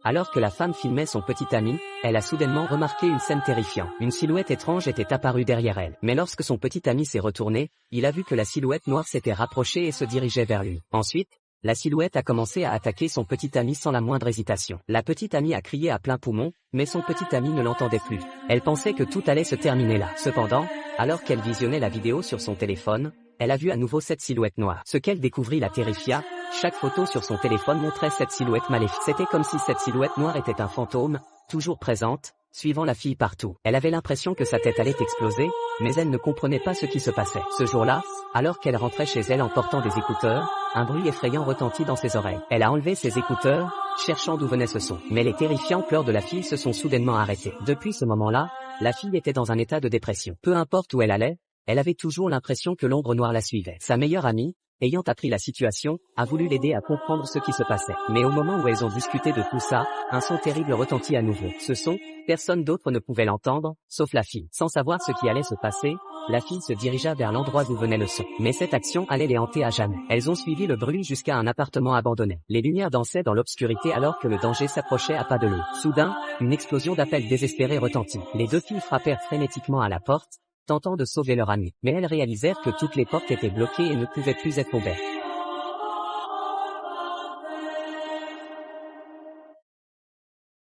Alors que la femme filmait son petit ami, elle a soudainement remarqué une scène terrifiante. Une silhouette étrange était apparue derrière elle. Mais lorsque son petit ami s'est retourné, il a vu que la silhouette noire s'était rapprochée et se dirigeait vers lui. Ensuite, la silhouette a commencé à attaquer son petit ami sans la moindre hésitation. La petite amie a crié à plein poumon, mais son petit ami ne l'entendait plus. Elle pensait que tout allait se terminer là. Cependant, alors qu'elle visionnait la vidéo sur son téléphone, elle a vu à nouveau cette silhouette noire. Ce qu'elle découvrit la terrifia. Chaque photo sur son téléphone montrait cette silhouette maléfique. C'était comme si cette silhouette noire était un fantôme, toujours présente, suivant la fille partout. Elle avait l'impression que sa tête allait exploser, mais elle ne comprenait pas ce qui se passait. Ce jour-là, alors qu'elle rentrait chez elle en portant des écouteurs, un bruit effrayant retentit dans ses oreilles. Elle a enlevé ses écouteurs, cherchant d'où venait ce son. Mais les terrifiants pleurs de la fille se sont soudainement arrêtés. Depuis ce moment-là, la fille était dans un état de dépression. Peu importe où elle allait, elle avait toujours l'impression que l'ombre noire la suivait. Sa meilleure amie, ayant appris la situation, a voulu l'aider à comprendre ce qui se passait. Mais au moment où elles ont discuté de tout ça, un son terrible retentit à nouveau. Ce son, personne d'autre ne pouvait l'entendre, sauf la fille. Sans savoir ce qui allait se passer, la fille se dirigea vers l'endroit d'où venait le son. Mais cette action allait les hanter à jamais. Elles ont suivi le bruit jusqu'à un appartement abandonné. Les lumières dansaient dans l'obscurité alors que le danger s'approchait à pas de loup. Soudain, une explosion d'appels désespérés retentit. Les deux filles frappèrent frénétiquement à la porte, tentant de sauver leur ami. Mais elles réalisèrent que toutes les portes étaient bloquées et ne pouvaient plus être ouvertes.